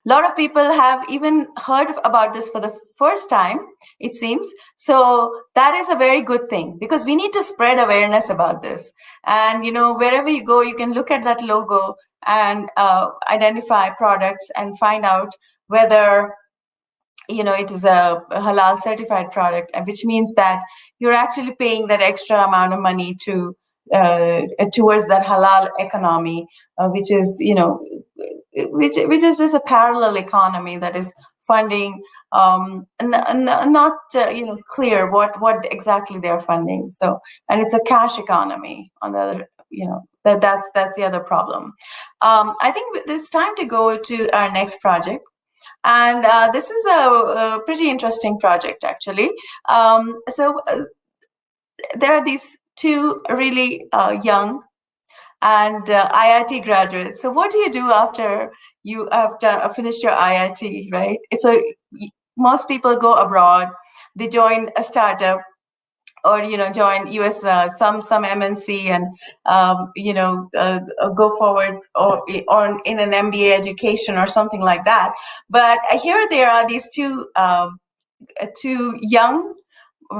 lot of people have even heard about this for the first time, it seems. So that is a very good thing, because we need to spread awareness about this. And wherever you go, you can look at that logo and identify products and find out whether it is a halal certified product, which means that you're actually paying that extra amount of money towards that halal economy, which is which is just a parallel economy that is funding, not clear what exactly they're funding. So, and it's a cash economy on the other, that's the other problem. I think it's time to go to our next project. And this is a pretty interesting project, actually. There are these two really young and IIT graduates. So what do you do after you have finished your IIT, right? So most people go abroad, they join a startup, or join US some MNC, and go forward or in an MBA education or something like that. But here there are these two young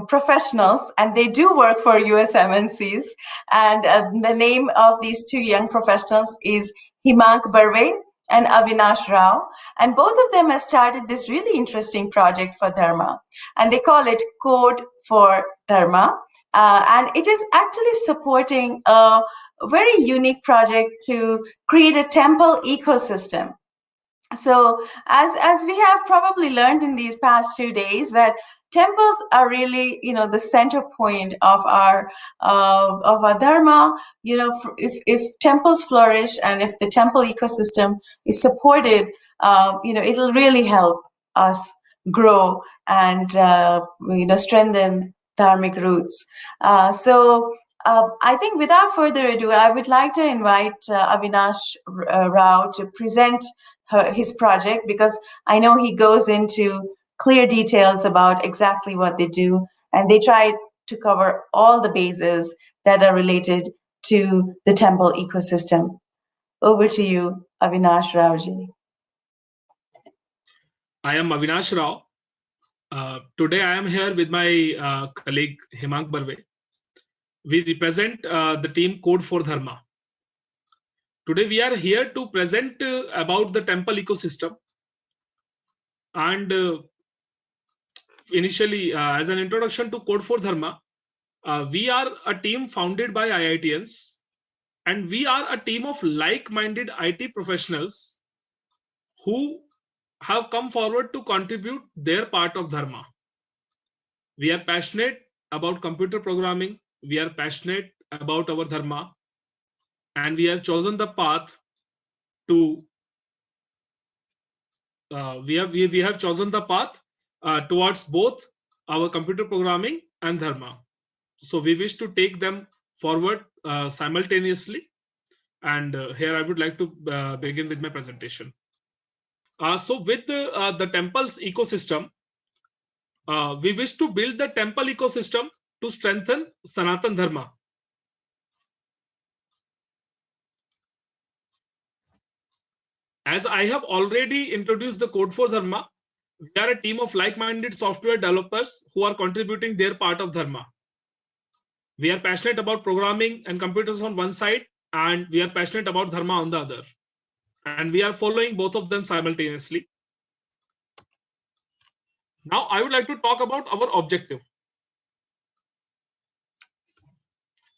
professionals, and they do work for US MNCs. And the name of these two young professionals is Himank Barve and Avinash Rao. And both of them have started this really interesting project for Dharma. And they call it Code for Dharma. And it is actually supporting a very unique project to create a temple ecosystem. So as we have probably learned in these past 2 days, that temples are really, the center point of our dharma. If temples flourish, and if the temple ecosystem is supported, it'll really help us grow and strengthen dharmic roots. I think without further ado, I would like to invite Avinash Rao to present his project, because I know he goes into clear details about exactly what they do, and they try to cover all the bases that are related to the temple ecosystem. Over to you, Avinash Raoji. I am Avinash Rao. Today I am here with my colleague Himank Barve. We represent the team Code for Dharma. Today we are here to present about the temple ecosystem. And initially, as an introduction to Code for Dharma, we are a team founded by IITians, and we are a team of like-minded IT professionals who have come forward to contribute their part of Dharma. We are passionate about computer programming. We are passionate about our Dharma, and we have chosen the path to we have chosen the path towards both our computer programming and Dharma. So we wish to take them forward simultaneously. And here I would like to begin with my presentation. So with the temple's ecosystem, we wish to build the temple ecosystem to strengthen Sanatan Dharma. As I have already introduced the Code for Dharma, we are a team of like-minded software developers who are contributing their part of Dharma. We are passionate about programming and computers on one side, and we are passionate about Dharma on the other. And we are following both of them simultaneously. Now I would like to talk about our objective.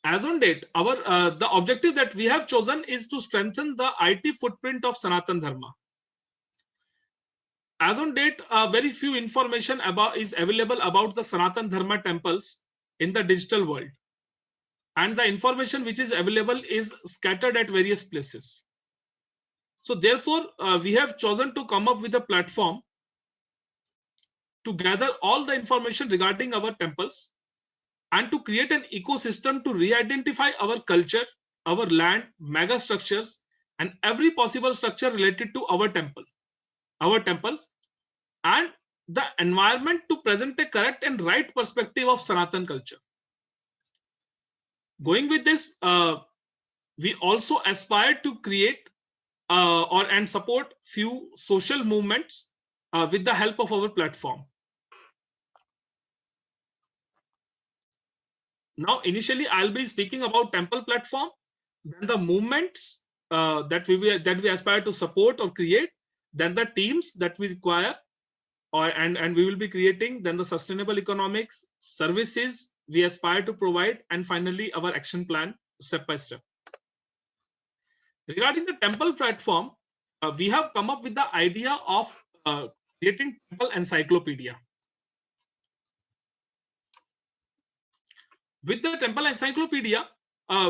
As on date, the objective that we have chosen is to strengthen the IT footprint of Sanatan Dharma. As on date, very few information is available about the Sanatan Dharma temples in the digital world. And the information which is available is scattered at various places. So therefore, we have chosen to come up with a platform to gather all the information regarding our temples, and to create an ecosystem to re-identify our culture, our land, mega structures, and every possible structure related to our temples, and the environment to present a correct and right perspective of Sanatan culture. Going with this, we also aspire to create and support few social movements with the help of our platform. Now, initially, I'll be speaking about temple platform, then the movements that we aspire to support or create, then the teams that we require, and we will be creating, then the sustainable economics services we aspire to provide, and finally our action plan step by step. Regarding the temple platform, we have come up with the idea of creating temple encyclopedia. With the temple encyclopedia,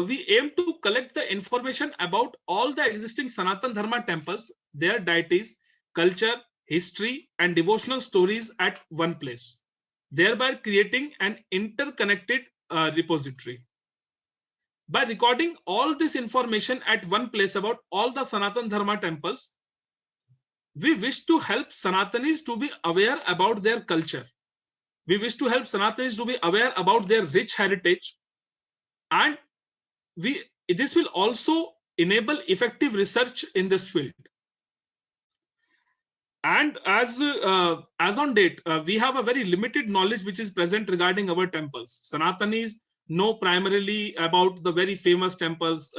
we aim to collect the information about all the existing Sanatan Dharma temples, their deities, culture, history, and devotional stories at one place, thereby creating an interconnected repository. By recording all this information at one place about all the Sanatan Dharma temples, we wish to help Sanatanis to be aware about their culture. We wish to help Sanatanis to be aware about their rich heritage, and this will also enable effective research in this field. And as on date, we have a very limited knowledge which is present regarding our temples. Sanatanis know primarily about the very famous temples,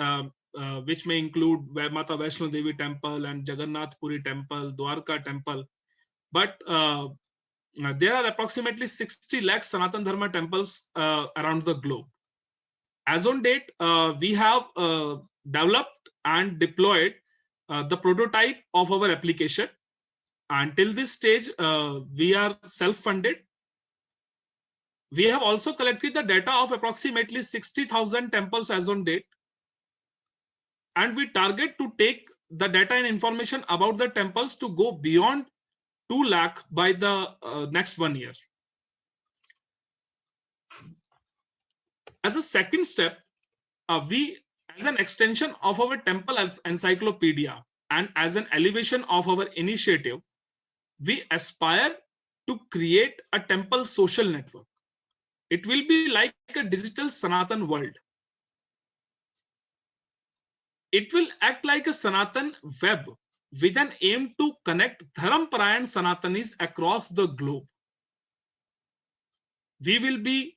which may include Mata Vaishno Devi Temple and Jagannath Puri Temple, Dwarka Temple. But there are approximately 60 lakh Sanatan Dharma temples around the globe. As on date, we have developed and deployed the prototype of our application. Until this stage, we are self-funded. We have also collected the data of approximately 60,000 temples as on date. And we target to take the data and information about the temples to go beyond 2 lakh by the next 1 year. As a second step, we, as an extension of our temple encyclopedia and as an elevation of our initiative, we aspire to create a temple social network. It will be like a digital Sanatan world. It will act like a Sanatan web with an aim to connect Dharamparayan Sanatanis across the globe. We will be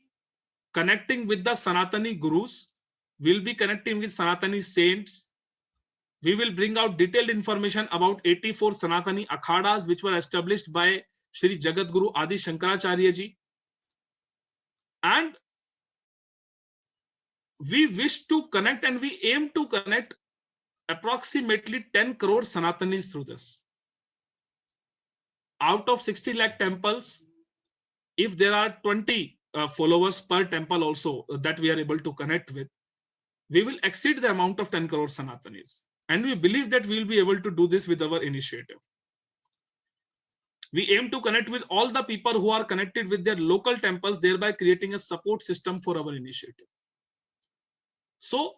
connecting with the Sanatani Gurus. We'll be connecting with Sanatani saints. We will bring out detailed information about 84 Sanatani Akhadas which were established by Shri Jagat Guru Adi Shankaracharya ji. And we wish to connect, and we aim to connect approximately 10 crore Sanatanis through this. Out of 60 lakh temples, if there are 20 followers per temple also that we are able to connect with, we will exceed the amount of 10 crore Sanatanis. And we believe that we will be able to do this with our initiative. We aim to connect with all the people who are connected with their local temples, thereby creating a support system for our initiative. So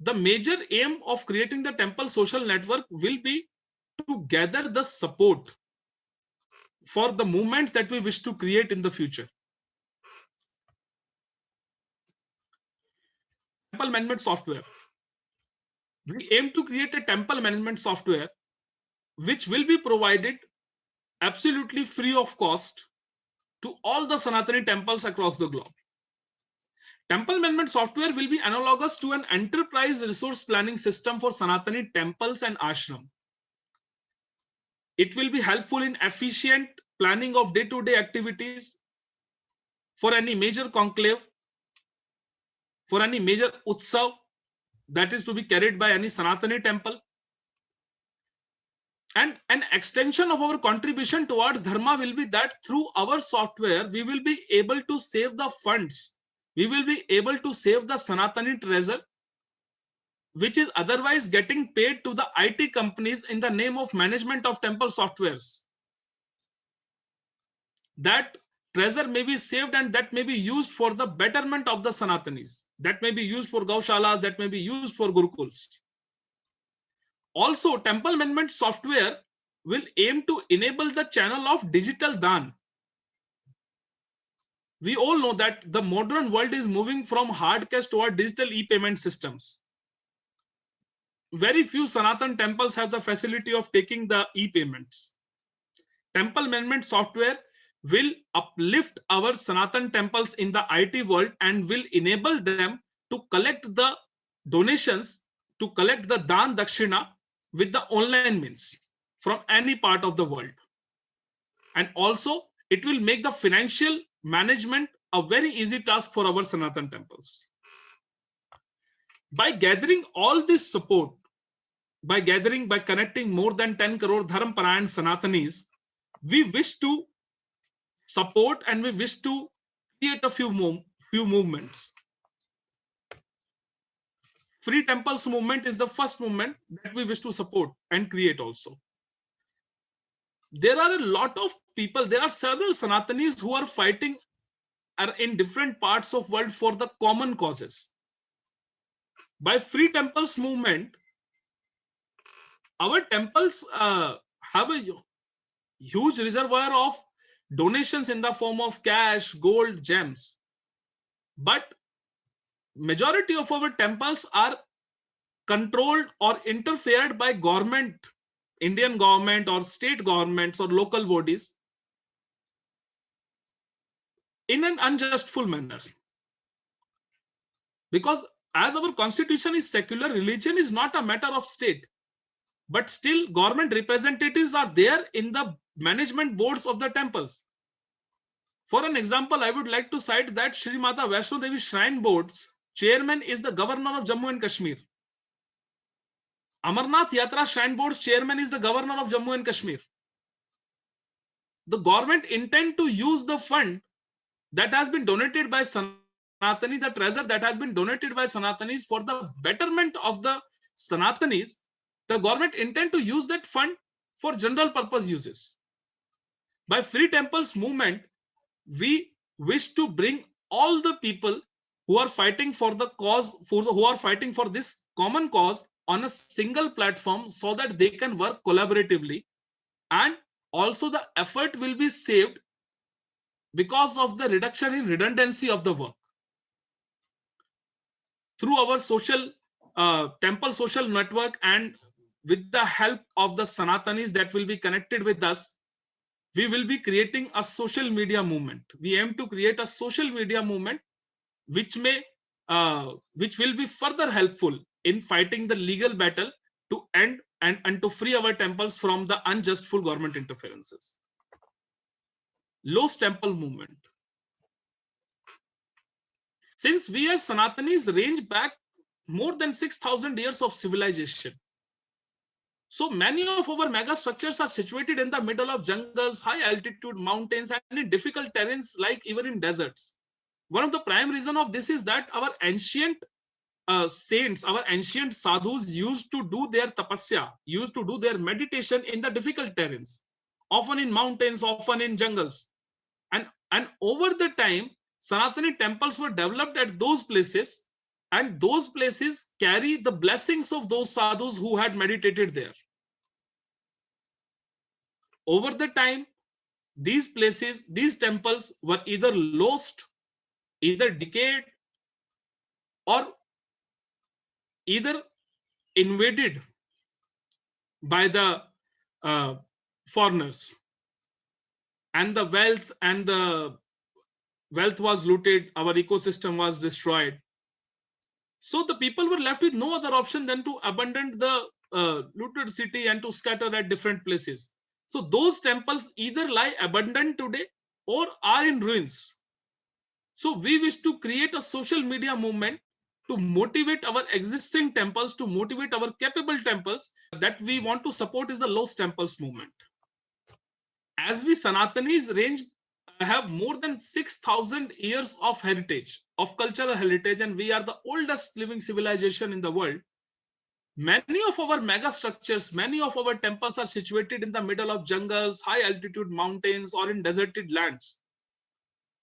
the major aim of creating the temple social network will be to gather the support for the movements that we wish to create in the future. Temple management software. We aim to create a temple management software which will be provided absolutely free of cost to all the Sanatani temples across the globe. Temple management software will be analogous to an enterprise resource planning system for Sanatani temples and ashram. It will be helpful in efficient planning of day-to-day activities for any major conclave, for any major utsav that is to be carried by any Sanatani temple. And an extension of our contribution towards Dharma will be that through our software, we will be able to save the funds. We will be able to save the Sanatani treasure, which is otherwise getting paid to the IT companies in the name of management of temple softwares. That treasure may be saved and that may be used for the betterment of the Sanatanis. That may be used for Gaushalas, that may be used for Gurukuls. Also, temple management software will aim to enable the channel of digital Dhan. We all know that the modern world is moving from hard cash toward digital e-payment systems. very few Sanatan temples have the facility of taking the e-payments. Temple management software will uplift our Sanatan temples in the IT world and will enable them to collect the donations, to collect the Dan Dakshina with the online means from any part of the world. And also, it will make the financial management a very easy task for our Sanatan temples. By gathering all this support, by connecting more than 10 crore Dharm Parayan Sanatanis, we wish to support and we wish to create a few movements. Free Temples movement is the first movement that we wish to support and create also. There are a lot of people, there are several Sanatanis who are fighting in different parts of world for the common causes. By Free Temples movement, our temples have a huge reservoir of donations in the form of cash, gold, gems. But majority of our temples are controlled or interfered by government, Indian government or state governments or local bodies in an unjustful manner. Because as our constitution is secular, religion is not a matter of state. But still government representatives are there in the management boards of the temples. For an example, I would like to cite that Shri Mata Vaishno Devi Shrine Board's chairman is the governor of Jammu and Kashmir. Amarnath Yatra Shrine Board's chairman is the governor of Jammu and Kashmir. The government intend to use the fund that has been donated by Sanatani, the treasure that has been donated by Sanatanis for the betterment of the Sanatanis. The government intend to use that fund for general purpose uses. By Free Temples movement, we wish to bring all the people who are fighting for the cause, who are fighting for this common cause on a single platform so that they can work collaboratively, and also the effort will be saved because of the reduction in redundancy of the work. Through our social temple social network and with the help of the Sanatanis that will be connected with us, we will be creating a social media movement. We aim to create a social media movement which will be further helpful in fighting the legal battle to end and to free our temples from the unjustful government interferences. Lost Temple movement. Since we as Sanatanis range back more than 6,000 years of civilization, so many of our mega structures are situated in the middle of jungles, high altitude mountains, and in difficult terrains like even in deserts. One of the prime reasons of this is that our ancient saints, our ancient sadhus used to do their tapasya, used to do their meditation in the difficult terrains, often in mountains, often in jungles. And over the time, Sanatani temples were developed at those places, and those places carry the blessings of those sadhus who had meditated there. Over the time, these places, these temples were either lost, either decayed, or either invaded by the foreigners, and the wealth was looted, our ecosystem was destroyed. So the people were left with no other option than to abandon the looted city and to scatter at different places. So those temples either lie abandoned today or are in ruins. So we wish to create a social media movement to motivate our existing temples, to motivate our capable temples. That we want to support is the Lost Temples movement. As we Sanatanis have more than 6,000 years of heritage, of cultural heritage, and we are the oldest living civilization in the world. Many of our mega structures, many of our temples are situated in the middle of jungles, high altitude mountains, or in deserted lands.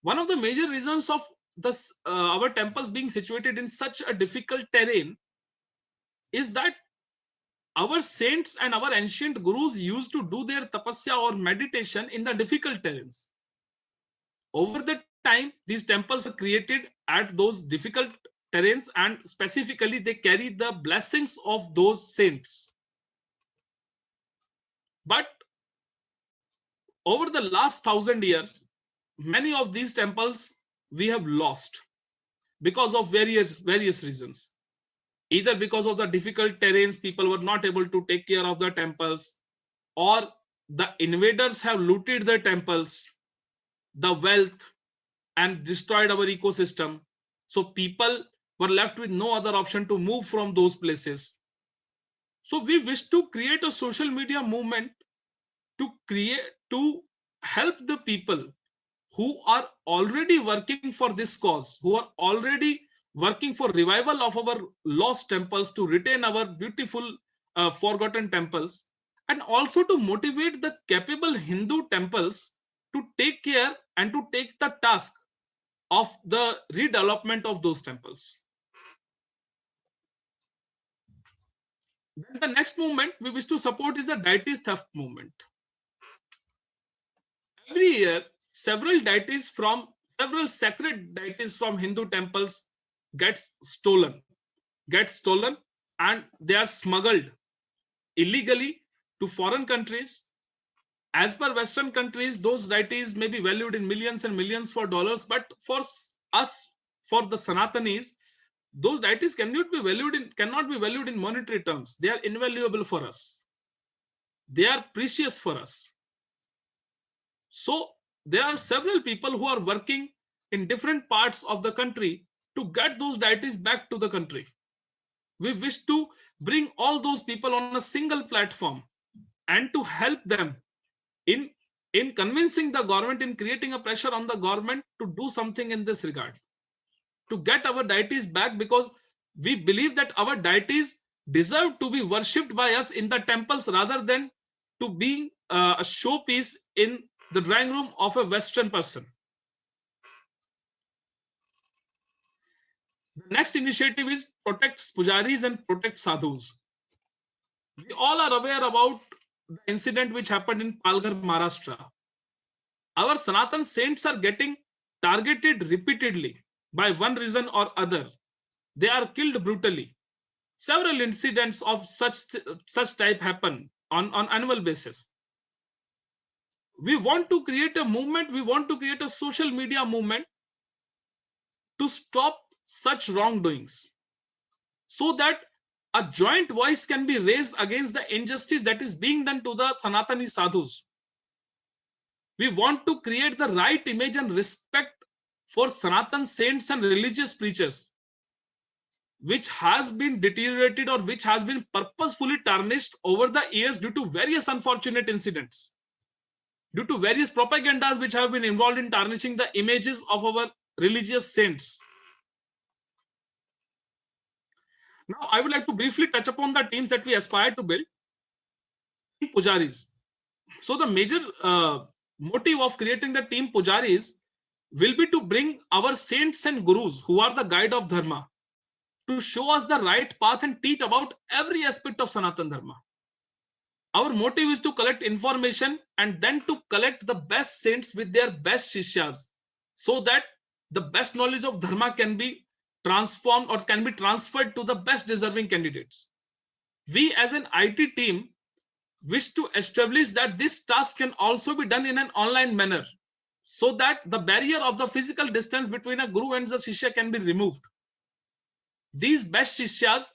One of the major reasons of this, our temples being situated in such a difficult terrain is that our saints and our ancient gurus used to do their tapasya or meditation in the difficult terrains. Over the time, these temples are created at those difficult terrains, and specifically they carry the blessings of those saints. But over the last 1,000 years, many of these temples we have lost because of various reasons. Either because of the difficult terrains, people were not able to take care of the temples, or the invaders have looted the temples, the wealth, and destroyed our ecosystem. So people were left with no other option to move from those places. So we wish to create a social media movement to help the people who are already working for this cause, who are already working for revival of our lost temples, to retain our beautiful forgotten temples, and also to motivate the capable Hindu temples to take care and to take the task of the redevelopment of those temples. Then the next movement we wish to support is the deities theft movement. Every year, several sacred deities from Hindu temples gets stolen, and they are smuggled illegally to foreign countries. As per Western countries, those deities may be valued in millions and millions for dollars, but for us, for the Sanatanis, those deities cannot be valued in monetary terms. They are invaluable for us. They are precious for us. So there are several people who are working in different parts of the country to get those deities back to the country. We wish to bring all those people on a single platform and to help them in convincing the government, in creating a pressure on the government to do something in this regard, to get our deities back, because we believe that our deities deserve to be worshipped by us in the temples rather than to being a showpiece in the drawing room of a Western person. The next initiative is Protect Pujaris and Protect Sadhus. We all are aware about the incident which happened in Palghar, Maharashtra. Our Sanatan saints are getting targeted repeatedly by one reason or other. They are killed brutally. Several incidents of such type happen on annual basis. We want to create a movement, we want to create a social media movement to stop such wrongdoings, so that a joint voice can be raised against the injustice that is being done to the Sanatani sadhus. We want to create the right image and respect for Sanatan saints and religious preachers, which has been deteriorated or which has been purposefully tarnished over the years due to various unfortunate incidents, due to various propagandas which have been involved in tarnishing the images of our religious saints. Now, I would like to briefly touch upon the teams that we aspire to build. Pujaris. So the major motive of creating the team Pujaris will be to bring our saints and gurus, who are the guide of Dharma, to show us the right path and teach about every aspect of Sanatan Dharma. Our motive is to collect information and then to collect the best saints with their best shishyas, so that the best knowledge of Dharma can be transformed or can be transferred to the best deserving candidates. We as an IT team wish to establish that this task can also be done in an online manner, so that the barrier of the physical distance between a guru and the shishya can be removed. These best shishyas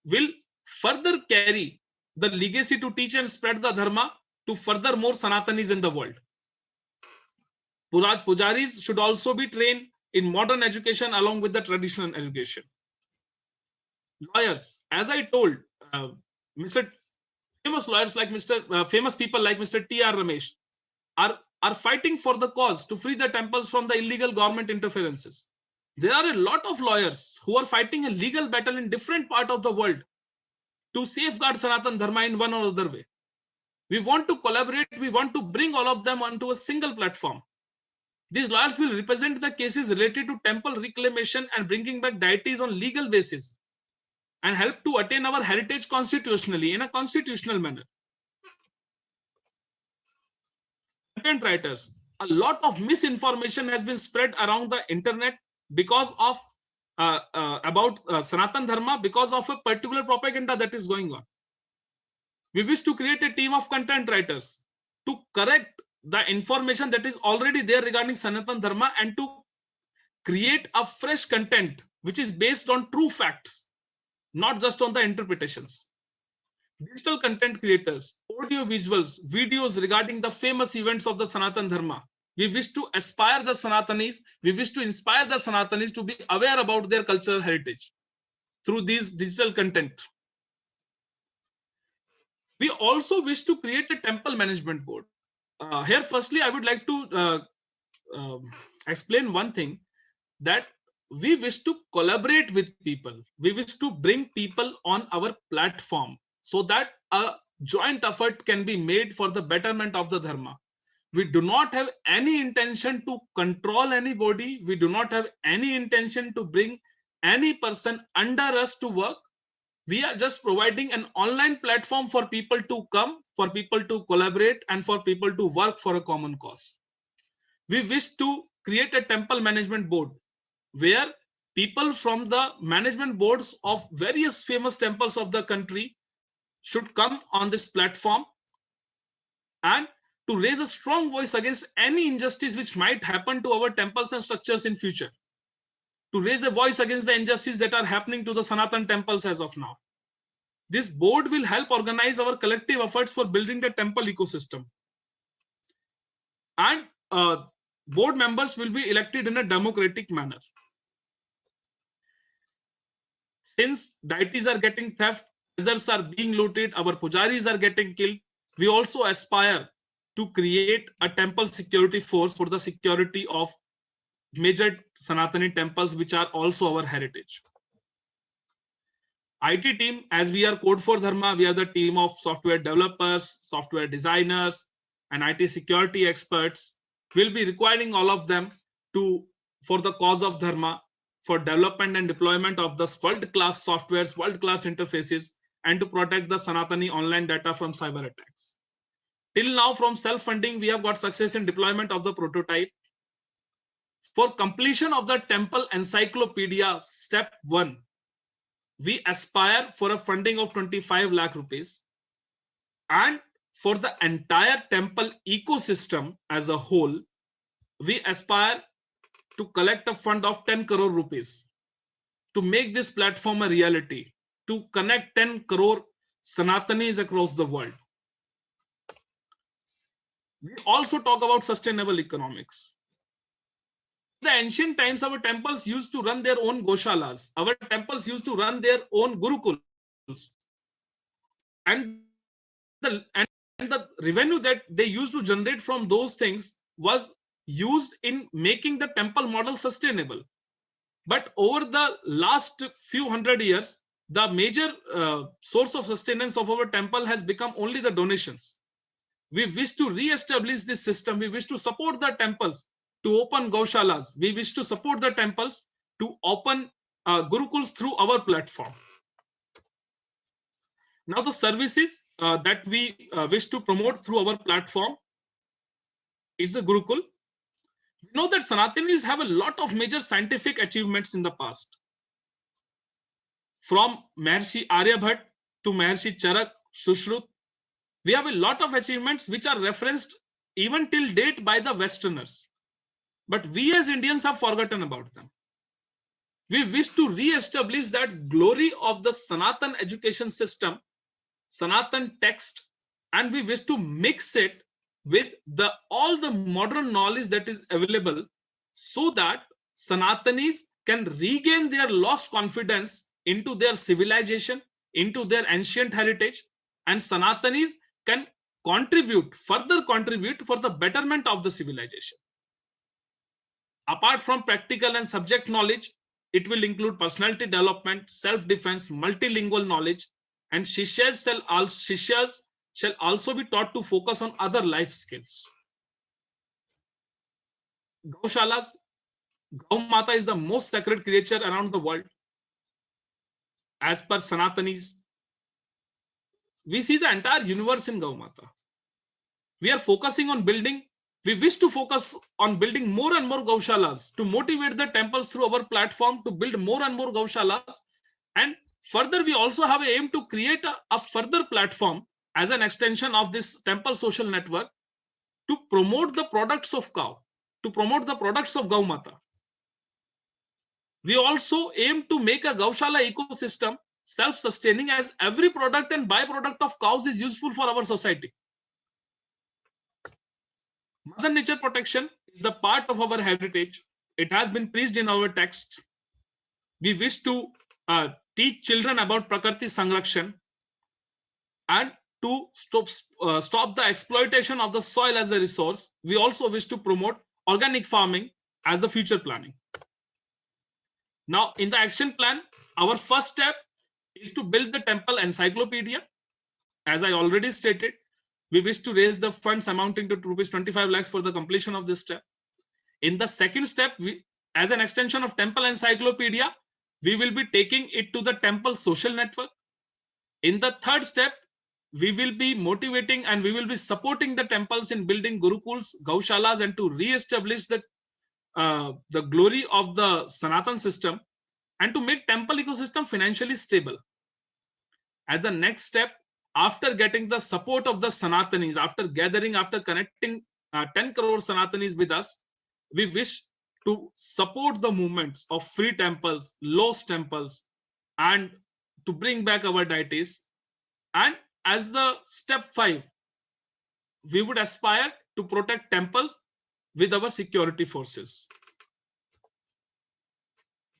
will further carry the legacy to teach and spread the Dharma to further more Sanatanis in the world. Pujaris should also be trained in modern education along with the traditional education. Lawyers, as I told, famous lawyers like famous people like Mr. T.R. Ramesh are fighting for the cause to free the temples from the illegal government interferences. There are a lot of lawyers who are fighting a legal battle in different parts of the world to safeguard Sanatan Dharma in one or other way. We want to collaborate. We want to bring all of them onto a single platform. These lawyers will represent the cases related to temple reclamation and bringing back deities on legal basis, and help to attain our heritage constitutionally in a constitutional manner. Content writers. A lot of misinformation has been spread around the internet because of about Sanatan Dharma because of a particular propaganda that is going on. We wish to create a team of content writers to correct the information that is already there regarding Sanatan Dharma and to create a fresh content which is based on true facts, not just on the interpretations. Digital content creators, audio visuals, videos regarding the famous events of the Sanatan Dharma. We wish to aspire the Sanatanis, we wish to inspire the Sanatanis to be aware about their cultural heritage through these digital content. We also wish to create a temple management board. Here, firstly, I would like to explain one thing, that we wish to collaborate with people. We wish to bring people on our platform so that a joint effort can be made for the betterment of the Dharma. We do not have any intention to control anybody. We do not have any intention to bring any person under us to work. We are just providing an online platform for people to come, for people to collaborate, and for people to work for a common cause. We wish to create a temple management board where people from the management boards of various famous temples of the country should come on this platform and to raise a strong voice against any injustice which might happen to our temples and structures in future, to raise a voice against the injustices that are happening to the Sanatan temples as of now. This board will help organize our collective efforts for building the temple ecosystem. And board members will be elected in a democratic manner. Since deities are getting theft, treasures are being looted, our pujaris are getting killed, we also aspire to create a temple security force for the security of major Sanatani temples, which are also our heritage. IT team, as we are Code for Dharma, we are the team of software developers, software designers, and IT security experts. We'll be requiring all of them for the cause of Dharma, for development and deployment of the world-class softwares, world-class interfaces, and to protect the Sanatani online data from cyber attacks. Till now, from self-funding, we have got success in deployment of the prototype. For completion of the temple encyclopedia, step 1, we aspire for a funding of 25 lakh rupees. And for the entire temple ecosystem as a whole, we aspire to collect a fund of 10 crore rupees to make this platform a reality, to connect 10 crore Sanatanis across the world. We also talk about sustainable economics. In the ancient times, our temples used to run their own goshalas. Our temples used to run their own gurukuls. And the revenue that they used to generate from those things was used in making the temple model sustainable. But over the last few hundred years, the major source of sustenance of our temple has become only the donations. We wish to re-establish this system. We wish to support the temples to open gaushalas. We wish to support the temples to open gurukuls through our platform. Now the services that we wish to promote through our platform, it's a gurukul. We know that Sanatanis have a lot of major scientific achievements in the past. From Maharshi Aryabhat to Maharshi Charak, Sushrut, we have a lot of achievements which are referenced even till date by the Westerners. But we as Indians have forgotten about them. We wish to re-establish that glory of the Sanatan education system, Sanatan text, and we wish to mix it with all the modern knowledge that is available so that Sanatanis can regain their lost confidence into their civilization, into their ancient heritage, and Sanatanis can further contribute for the betterment of the civilization. Apart from practical and subject knowledge, it will include personality development, self-defense, multilingual knowledge, and Shishyas shall also be taught to focus on other life skills. Gaushalas, Gau Mata is the most sacred creature around the world. As per Sanatanis, we see the entire universe in Gau Mata. We are focusing on building We wish to focus on building more and more Gaushalas to motivate the temples through our platform to build more and more Gaushalas. And further, we also have an aim to create a further platform as an extension of this temple social network to promote the products of cow, to promote the products of Gaumata. We also aim to make a Gaushala ecosystem self-sustaining, as every product and byproduct of cows is useful for our society. Mother nature protection is a part of our heritage. It has been preached in our text. We wish to teach children about Prakriti Sanrakshan and to stop the exploitation of the soil as a resource. We also wish to promote organic farming as the future planning. Now, in the action plan, our first step is to build the temple encyclopedia. As I already stated, we wish to raise the funds amounting to rupees 25 lakhs for the completion of this step. In the second step, as an extension of temple encyclopedia, we will be taking it to the temple social network. In the third step, we will be motivating and we will be supporting the temples in building gurukuls, gaushalas, and to re-establish the glory of the Sanatan system and to make temple ecosystem financially stable. As the next step, after getting the support of the Sanatanis, after connecting 10 crore Sanatanis with us, we wish to support the movements of free temples, lost temples, and to bring back our deities. And as the step 5, we would aspire to protect temples with our security forces.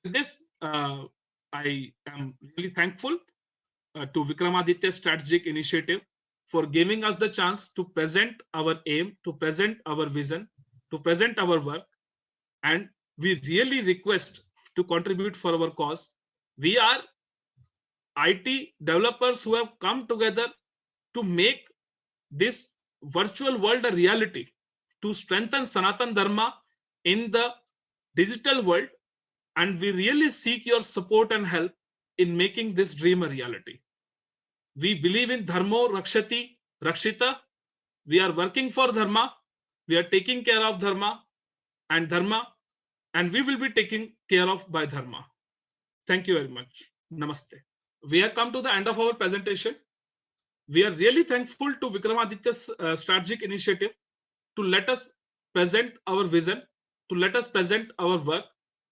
With this, I am really thankful to Vikramaditya Strategic Initiative for giving us the chance to present our aim, to present our vision, to present our work. And we really request to contribute for our cause. We are IT developers who have come together to make this virtual world a reality, to strengthen Sanatan Dharma in the digital world. And we really seek your support and help in making this dream a reality. We believe in Dharmo Rakshati Rakshita. We are working for Dharma. We are taking care of Dharma, and we will be taken care of by Dharma. Thank you very much. Namaste. We have come to the end of our presentation. We are really thankful to Vikramaditya's strategic initiative to let us present our vision, to let us present our work,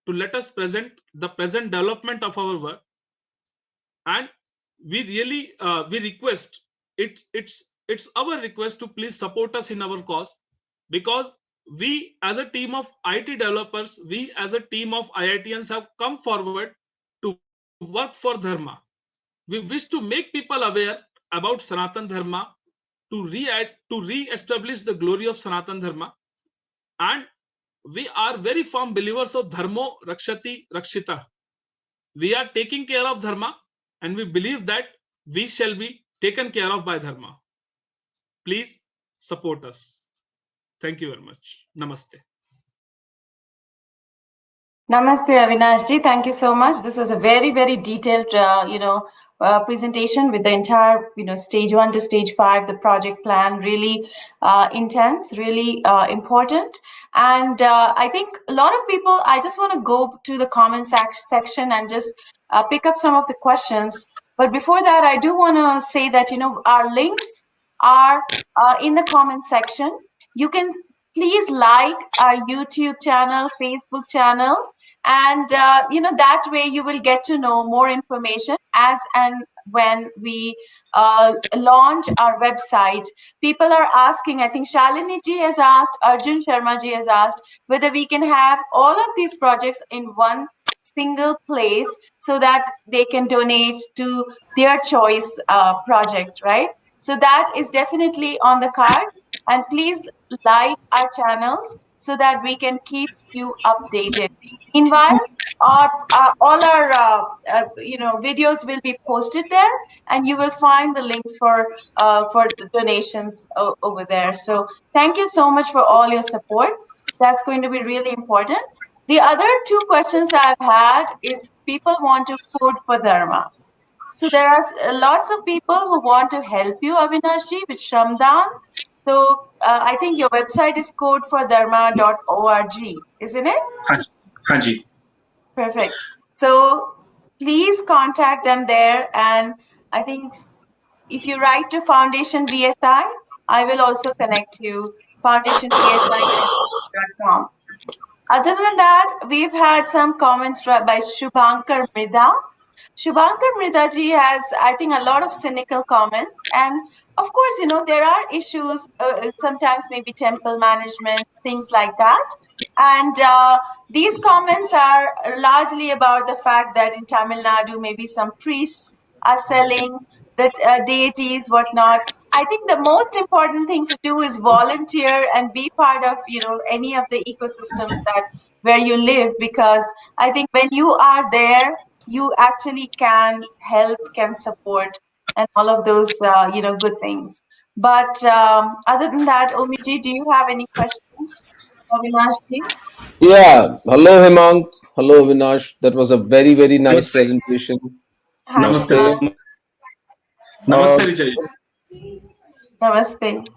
to let us present the present development of our work. And we really we request, it's our request to please support us in our cause, because we as a team of IT developers, we as a team of IITians have come forward to work for Dharma. We wish to make people aware about Sanatan Dharma, to re-establish the glory of Sanatan Dharma. And we are very firm believers of Dharmo Rakshati Rakshita. We are taking care of Dharma, and we believe that we shall be taken care of by Dharma. Please support us. Thank you very much. Namaste. Namaste, Avinashji. Thank you so much. This was a very, very detailed, presentation with the entire, stage 1 to stage 5, the project plan, really intense, really important. And I think a lot of people, I just want to go to the comment section and just pick up some of the questions. But before that, I do want to say that, our links are in the comment section. You can please like our YouTube channel, Facebook channel, and that way you will get to know more information as and when we launch our website. People are asking, I think Shalini ji has asked, Arjun Sharma ji has asked, whether we can have all of these projects in one single place so that they can donate to their choice project, right? So that is definitely on the cards. And please like our channels so that we can keep you updated. Meanwhile, all our videos will be posted there, and you will find the links for the donations over there. So thank you so much for all your support. That's going to be really important. The other 2 questions I've had is people want to code for Dharma. So there are lots of people who want to help you, Avinashji, with Shramdan. So I think your website is codeforDharma.org, isn't it? Hanji. Perfect. So please contact them there. And I think if you write to Foundation VSI, I will also connect you, foundationvsi.com. Other than that, we've had some comments by Shubhankar Mrida. Shubhankar Mrida ji has, I think, a lot of cynical comments. And of course, there are issues, sometimes maybe temple management, things like that. And these comments are largely about the fact that in Tamil Nadu, maybe some priests are selling the deities, whatnot. I think the most important thing to do is volunteer and be part of, any of the ecosystems that where you live, because I think when you are there, you actually can help, can support, and all of those, good things. But other than that, Omiji, do you have any questions, Avinash-ji? Yeah. Hello, Hemang. Hello, Avinash. That was a very, very nice presentation. Hi, Namaste. Shubhankar. Namaste, Richa. Namaste.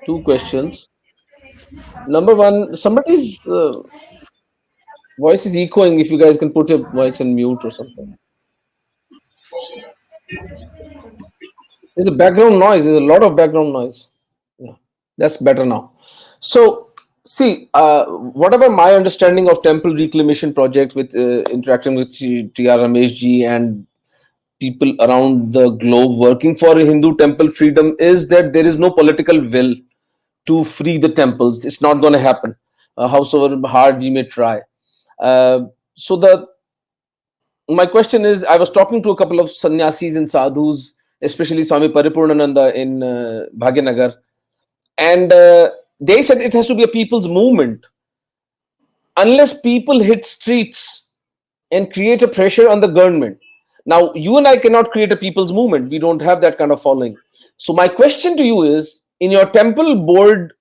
Two questions. Number one, somebody's voice is echoing. If you guys can put your mics on mute or something. There's a background noise. There's a lot of background noise. Yeah, that's better now. So, see, whatever my understanding of temple reclamation project with interacting with T.R. Ramesh ji and people around the globe working for Hindu temple freedom is that there is no political will to free the temples. It's not going to happen, howsoever hard we may try. So my question is, I was talking to a couple of sannyasis and sadhus, especially Swami Paripurnananda in Bhagyanagar, and they said it has to be a people's movement. Unless people hit streets and create a pressure on the government. Now, you and I cannot create a people's movement. We don't have that kind of following. So my question to you is, in your temple board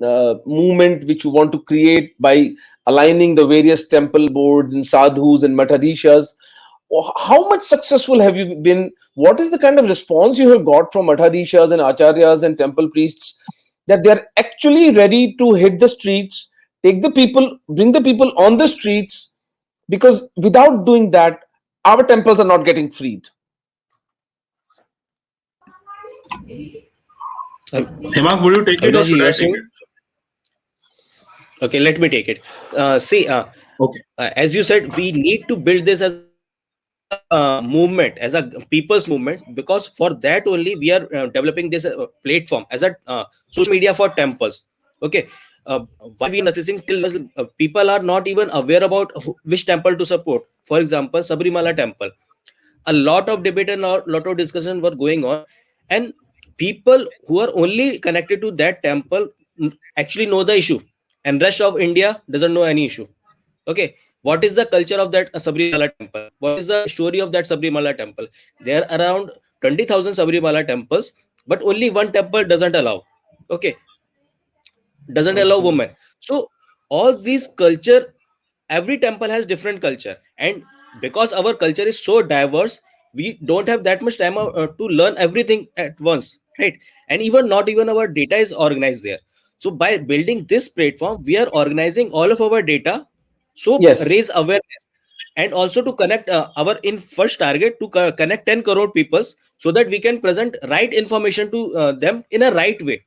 movement, which you want to create by aligning the various temple boards and sadhus and matadishas, how much successful have you been? What is the kind of response you have got from matadishas and acharyas and temple priests that they're actually ready to hit the streets, take the people, bring the people on the streets? Because without doing that, our temples are not getting freed. Hemang, will you take it or should I take it? Okay, let me take it. Okay. As you said, we need to build this as a movement, as a people's movement, because for that only we are developing this platform as a social media for temples. Okay. Why we are noticing till people are not even aware about which temple to support. For example, Sabrimala temple. A lot of debate and a lot of discussion were going on, and people who are only connected to that temple actually know the issue, and rest of India doesn't know any issue. Okay, what is the culture of that Sabrimala temple? What is the story of that Sabrimala temple? There are around 20,000 Sabrimala temples, but only one temple doesn't allow. Okay, doesn't allow women. So all these culture, every temple has different culture, and because our culture is so diverse, we don't have that much time to learn everything at once, right? And even not even our data is organized there. So by building this platform, we are organizing all of our data, so Yes. raise awareness, and also to connect our in first target to connect 10 crore people, so that we can present right information to them in a right way.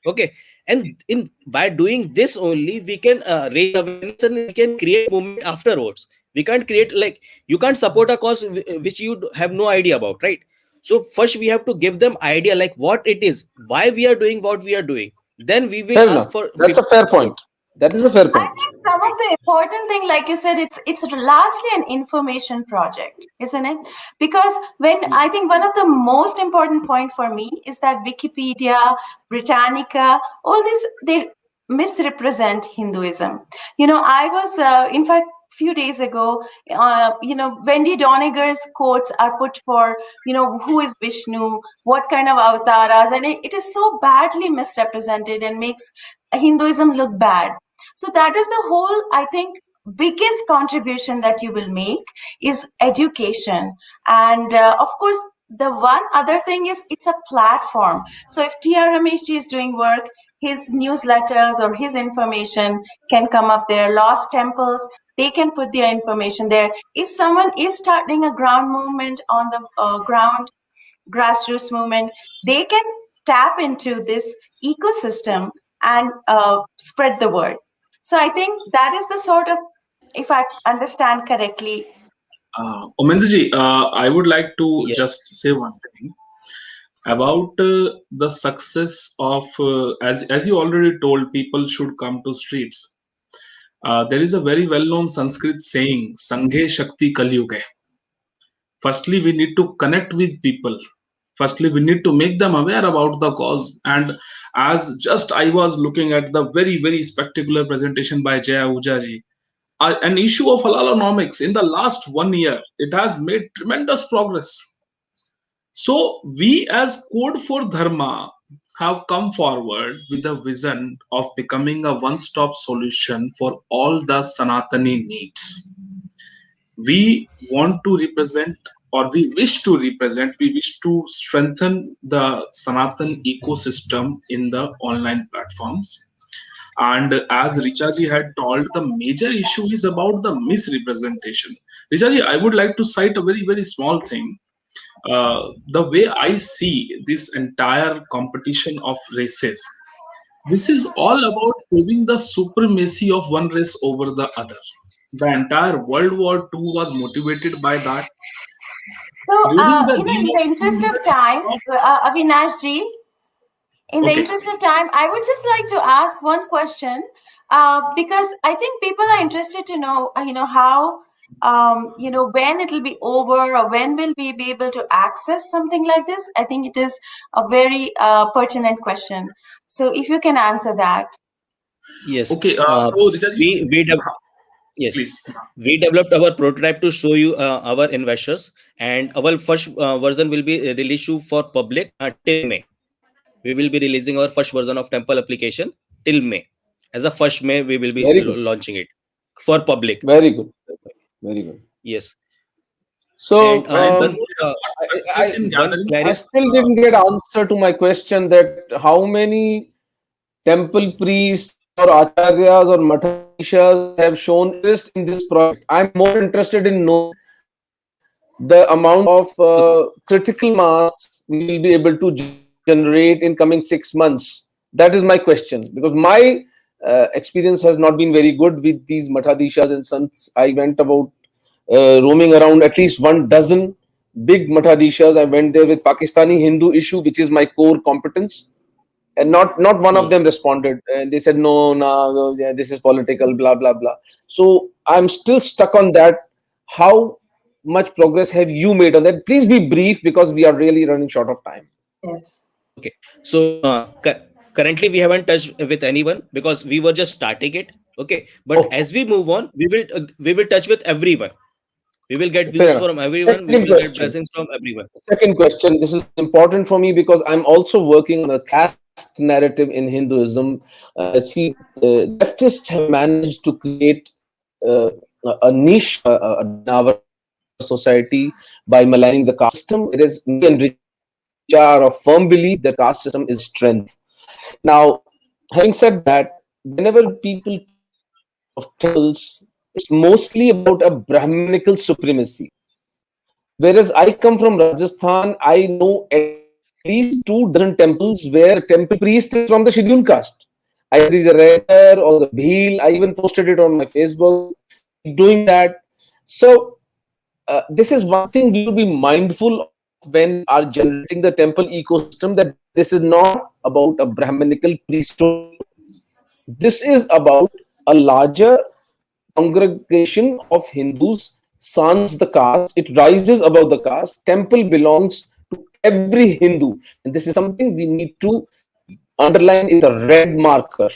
Okay, and in by doing this only we can raise awareness, and we can create movement afterwards. We can't create, like, you can't support a cause which you have no idea about, right? So first we have to give them idea, like what it is, why we are doing what we are doing, then we will Fair ask enough. for That's a fair point. That is a fair I point. think some of the important thing, like you said, it's largely an information project, isn't it? Because when I think one of the most important point for me is that Wikipedia, Britannica, all this, they misrepresent Hinduism. I was, in fact, few days ago, Wendy Doniger's quotes are put for, who is Vishnu, what kind of avatars, and it is so badly misrepresented and makes Hinduism look bad. So that is the whole, I think, biggest contribution that you will make is education. And of course, the one other thing is it's a platform. So if TR Rameshji is doing work, his newsletters or his information can come up there. Lost temples, they can put their information there. If someone is starting a ground movement on the ground, grassroots movement, they can tap into this ecosystem and spread the word. So I think that is the sort of, if I understand correctly. Omendaji, I would like to Yes. just say one thing about the success of, as you already told, people should come to streets. There is a very well-known Sanskrit saying, "Sanghe Shakti Kali Yuga." Firstly, we need to connect with people. Firstly, we need to make them aware about the cause. And as just I was looking at the very, very spectacular presentation by Jaya Ujaji, an issue of halalonomics in the last 1 year, it has made tremendous progress. So we as Code for Dharma have come forward with a vision of becoming a one-stop solution for all the Sanatani needs. We want to represent, or we wish to strengthen the Sanatan ecosystem in the online platforms. And as Richaji had told, the major issue is about the misrepresentation. Richaji, I would like to cite a very, very small thing. The way I see this entire competition of races, this is all about proving the supremacy of one race over the other. The entire World War II was motivated by that. So, During the in the interest of time, Avinash ji, in the okay, interest of time, I would just like to ask one question, because I think people are interested to know, how, when it will be over or when will we be able to access something like this. I think it is a very pertinent question. So if you can answer that. Yes. okay. So Richaji, We yes, please. we developed our prototype to show you our investors, and our first version will be released for public till May. We will be releasing our first version of Temple application till May. As a first May, we will be Very good. launching it for public. Very good. Very good. Yes. So And one Success in one gathering. I still didn't get answer to my question that how many temple priests or acharyas or mathadishas have shown interest in this project. I'm more interested in knowing the amount of critical mass we will be able to generate in coming 6 months. That is my question, because my experience has not been very good with these mathadishas and sants. I went about roaming around at least 12 big mathadishas. I went there with Pakistani Hindu issue, which is my core competence, and not one of them responded, and they said no, yeah, this is political, blah blah blah. So I'm still stuck on that. How much progress have you made on that? Please be brief, because we are really running short of time. Yes. Okay. So currently we haven't touched with anyone because we were just starting it. Okay. But Oh, as we move on, we will touch with everyone. We will get fair views enough. from everyone. We Second will get question. blessings from everyone. Second question. This is important for me because I'm also working on a caste narrative in Hinduism. See, leftists have managed to create a niche in our society by maligning the caste system. It is me and Richa are of firm belief that caste system is strength. Now, having said that, whenever people of temples, it's mostly about a Brahminical supremacy. Whereas I come from Rajasthan, I know at least 2 dozen temples where temple priest is from the scheduled caste. Either he's a Raider or the Bhil. I even posted it on my Facebook. Doing that. So this is one thing we should be mindful of when are generating the temple ecosystem, that this is not about a Brahminical priesthood. This is about a larger congregation of Hindus, sans the caste. It rises above the caste. Temple belongs to every Hindu. And this is something we need to underline in the red marker.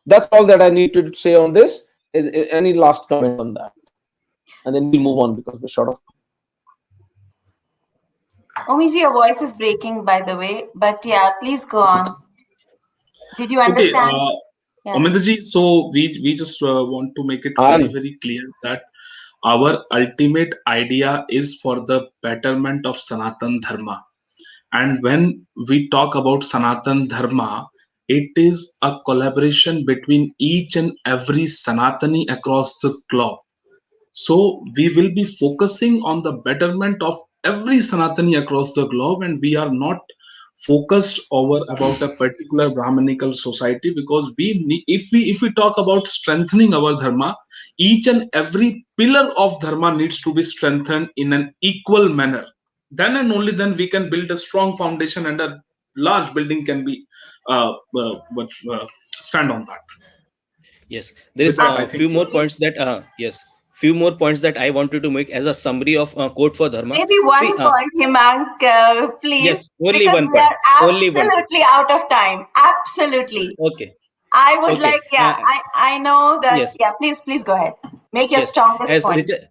That's all that I need to say on this. Any last comment on that? And then we'll move on because we're short of. Omiji, your voice is breaking, by the way, but yeah, please go on. Did you understand? Okay, Omendaji, so we just want to make it very, very clear that our ultimate idea is for the betterment of Sanatan Dharma. And when we talk about Sanatan Dharma, it is a collaboration between each and every Sanatani across the globe. So we will be focusing on the betterment of every Sanatani across the globe, and we are not focused over about a particular Brahmanical society, because we need, if we talk about strengthening our dharma, each and every pillar of dharma needs to be strengthened in an equal manner. Then and only then we can build a strong foundation, and a large building can be stand on that. Yes, there With is that, I a think few more points that few more points that I wanted to make as a summary of Code for Dharma. Maybe See, one point, Himank, please, yes, only because one we point. are Only one point. absolutely out of time. Absolutely. Okay. I would Okay. like, I know that, Yes. please go ahead. Make your Yes. strongest As point. Richard,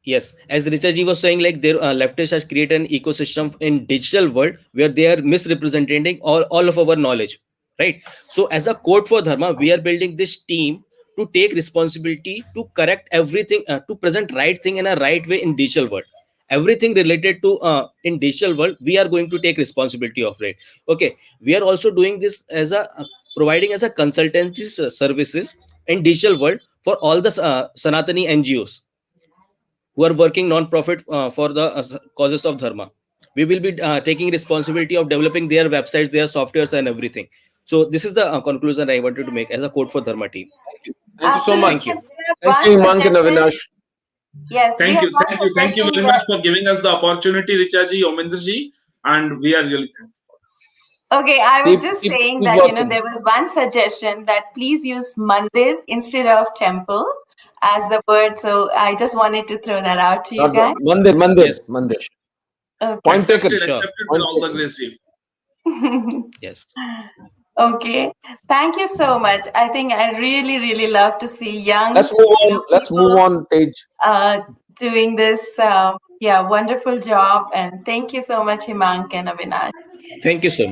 yes, as Richard ji was saying, like their leftists has created an ecosystem in digital world where they are misrepresenting all of our knowledge, right? So as a Code for Dharma, we are building this team to take responsibility to correct everything, to present right thing in a right way in digital world. Everything related to in digital world, we are going to take responsibility of it. Okay, we are also doing this as a providing as a consultancy services in digital world for all the Sanatani NGOs who are working non-profit for the causes of dharma. We will be taking responsibility of developing their websites, their softwares, and everything. So this is the conclusion I wanted to make as a Code for Dharma team. Thank you so Absolutely. much. you. And we have Thank one you, Himank and suggestion. Avinash. Yes, we Thank have you, one thank you suggestion very much for giving us the opportunity, Richaji, Omendraji, and we are really thankful. Okay, I was just Keep saying that, working. there was one suggestion that please use mandir instead of temple as the word. So I just wanted to throw that out to you Not guys. Mandir. Yes. Mandir. Okay. Point taken. Accepted with all the grace, ji. Yes. Okay, thank you so much. I think I really, really love to see young. Let's move on. Let's people, move on, Tej. doing this. Wonderful job, and thank you so much, Himank and Avinash. Thank you so much.